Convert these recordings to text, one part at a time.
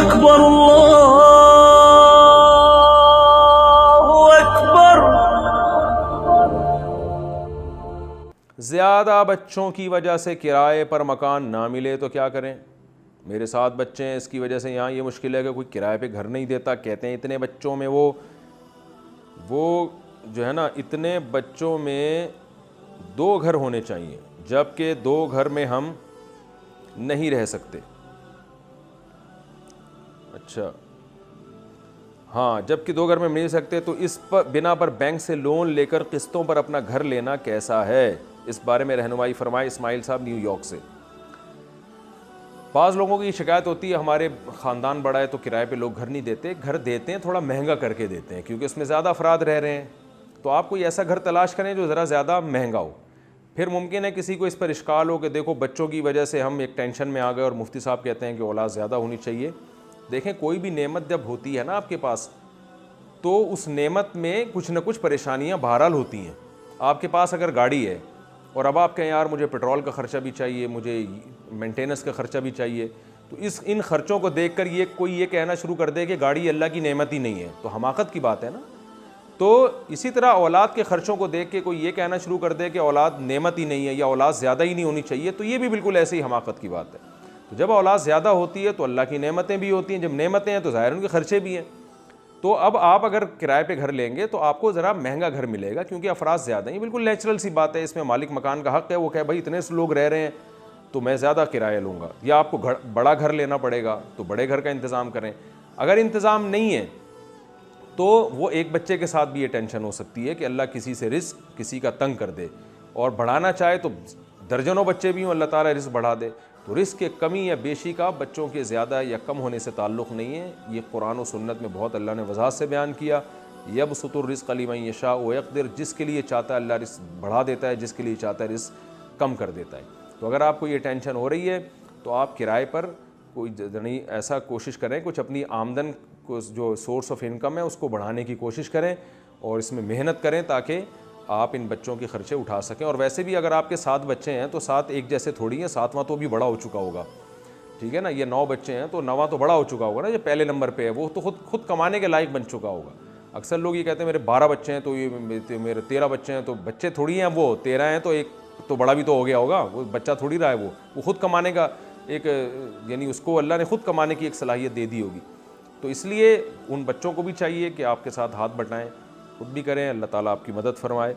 اکبر اللہ اکبر۔ زیادہ بچوں کی وجہ سے کرائے پر مکان نہ ملے تو کیا کریں؟ میرے 7 بچے ہیں، اس کی وجہ سے یہاں یہ مشکل ہے کہ کوئی کرائے پہ گھر نہیں دیتا۔ کہتے ہیں اتنے بچوں میں وہ جو ہے نا، اتنے بچوں میں 2 گھر ہونے چاہیے، جبکہ 2 گھر میں ہم نہیں رہ سکتے۔ اچھا ہاں، جبکہ 2 گھر میں نہیں رہ سکتے، تو اس پر بنا پر بینک سے لون لے کر قسطوں پر اپنا گھر لینا کیسا ہے؟ اس بارے میں رہنمائی فرمائے۔ اسماعیل صاحب نیو یارک سے۔ بعض لوگوں کی یہ شکایت ہوتی ہے ہمارے خاندان بڑا ہے تو کرائے پہ لوگ گھر نہیں دیتے۔ گھر دیتے ہیں، تھوڑا مہنگا کر کے دیتے ہیں کیونکہ اس میں زیادہ افراد رہ رہے ہیں، تو آپ کوئی ایسا گھر تلاش کریں جو ذرا زیادہ مہنگا ہو۔ پھر ممکن ہے کسی کو اس پر اشکال ہو کہ دیکھو بچوں کی وجہ سے ہم ایک ٹینشن میں آ گئے اور مفتی صاحب کہتے ہیں کہ اولاد زیادہ ہونی چاہیے۔ دیکھیں، کوئی بھی نعمت جب ہوتی ہے نا آپ کے پاس، تو اس نعمت میں کچھ نہ کچھ پریشانیاں بہرحال ہوتی ہیں۔ آپ کے پاس اگر گاڑی ہے اور اب آپ کہیں یار مجھے پیٹرول کا خرچہ بھی چاہیے، مجھے مینٹیننس کا خرچہ بھی چاہیے، تو ان خرچوں کو دیکھ کر کوئی یہ کہنا شروع کر دے کہ گاڑی اللہ کی نعمت ہی نہیں ہے، تو حماقت کی بات ہے نا۔ تو اسی طرح اولاد کے خرچوں کو دیکھ کے کوئی یہ کہنا شروع کر دے کہ اولاد نعمت ہی نہیں ہے یا اولاد زیادہ ہی نہیں ہونی چاہیے، تو یہ بھی بالکل ایسے ہی حماقت کی بات ہے۔ تو جب اولاد زیادہ ہوتی ہے تو اللہ کی نعمتیں بھی ہوتی ہیں، جب نعمتیں ہیں تو ظاہر ان کے خرچے بھی ہیں۔ تو اب آپ اگر کرائے پہ گھر لیں گے تو آپ کو ذرا مہنگا گھر ملے گا کیونکہ افراد زیادہ ہیں، یہ بالکل نیچرل سی بات ہے۔ اس میں مالک مکان کا حق ہے، وہ کہے بھائی اتنے سے لوگ رہ رہے ہیں تو میں زیادہ کرایہ لوں گا، یا آپ کو بڑا گھر لینا پڑے گا تو بڑے گھر کا انتظام کریں۔ اگر انتظام نہیں ہے تو وہ ایک بچے کے ساتھ بھی یہ ٹینشن ہو سکتی ہے کہ اللہ کسی سے رزق کسی کا تنگ کر دے، اور بڑھانا چاہے تو درجنوں بچے بھی ہوں اللہ تعالیٰ رزق بڑھا دے۔ تو رزق کے کمی یا بیشی کا بچوں کے زیادہ یا کم ہونے سے تعلق نہیں ہے، یہ قرآن و سنت میں بہت اللہ نے وضاحت سے بیان کیا۔ یبسط الرزق لمن یشاء ویقدر، جس کے لیے چاہتا ہے اللہ رزق بڑھا دیتا ہے، جس کے لیے چاہتا ہے رزق کم کر دیتا ہے۔ تو اگر آپ کو یہ ٹینشن ہو رہی ہے تو آپ کرائے پر کوئی نہیں، ایسا کوشش کریں کچھ اپنی آمدن کو، جو سورس آف انکم ہے اس کو بڑھانے کی کوشش کریں اور اس میں محنت کریں تاکہ آپ ان بچوں کے خرچے اٹھا سکیں۔ اور ویسے بھی اگر آپ کے 7 بچے ہیں تو 7 ایک جیسے تھوڑی ہیں، 7واں تو بھی بڑا ہو چکا ہوگا، ٹھیک ہے نا۔ یہ 9 بچے ہیں تو 9واں تو بڑا ہو چکا ہوگا نا، جو پہلے نمبر پہ ہے وہ تو خود کمانے کے لائق بن چکا ہوگا۔ اکثر لوگ یہ کہتے ہیں میرے 12 بچے ہیں تو یہ میرے 13 بچے ہیں، تو بچے تھوڑی ہیں، وہ 13 ہیں تو ایک تو بڑا بھی تو ہو گیا ہوگا، وہ بچہ تھوڑی رہا ہے، وہ خود کمانے کا ایک، یعنی اس کو اللہ نے خود کمانے کی ایک صلاحیت دے دی ہوگی۔ تو اس لیے ان بچوں کو بھی چاہیے کہ آپ کے ساتھ ہاتھ بٹائیں، خود بھی کریں، اللہ تعالیٰ آپ کی مدد فرمائے۔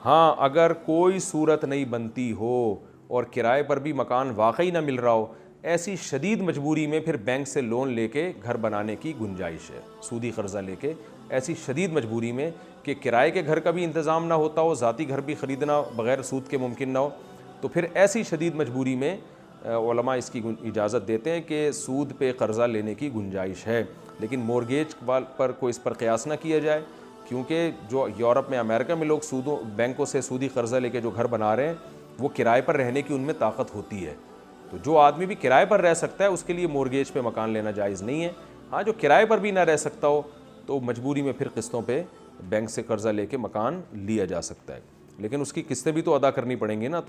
ہاں، اگر کوئی صورت نہیں بنتی ہو اور کرائے پر بھی مکان واقعی نہ مل رہا ہو، ایسی شدید مجبوری میں پھر بینک سے لون لے کے گھر بنانے کی گنجائش ہے، سودی قرضہ لے کے۔ ایسی شدید مجبوری میں کہ کرائے کے گھر کا بھی انتظام نہ ہوتا ہو، ذاتی گھر بھی خریدنا بغیر سود کے ممکن نہ ہو، تو پھر ایسی شدید مجبوری میں علماء اس کی اجازت دیتے ہیں کہ سود پہ قرضہ لینے کی گنجائش ہے، لیکن مورگیج پر کوئی اس پر قیاس نہ کیا جائے، کیونکہ جو یورپ میں، امریکہ میں لوگ بینکوں سے سودی قرضہ لے کے جو گھر بنا رہے ہیں وہ کرائے پر رہنے کی ان میں طاقت ہوتی ہے۔ تو جو آدمی بھی کرائے پر رہ سکتا ہے اس کے لیے مورگیج پہ مکان لینا جائز نہیں ہے۔ ہاں، جو کرائے پر بھی نہ رہ سکتا ہو تو مجبوری میں پھر قسطوں پہ بینک سے قرضہ لے کے مکان لیا جا سکتا ہے، لیکن اس کی قسطیں بھی تو ادا کرنی پڑیں گی نا،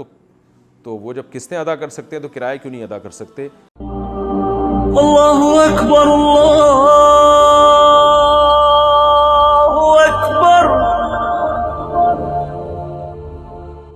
تو وہ جب قسطیں ادا کر سکتے ہیں تو کرایہ کیوں نہیں ادا کر سکتے؟ اللہ اکبر اللہ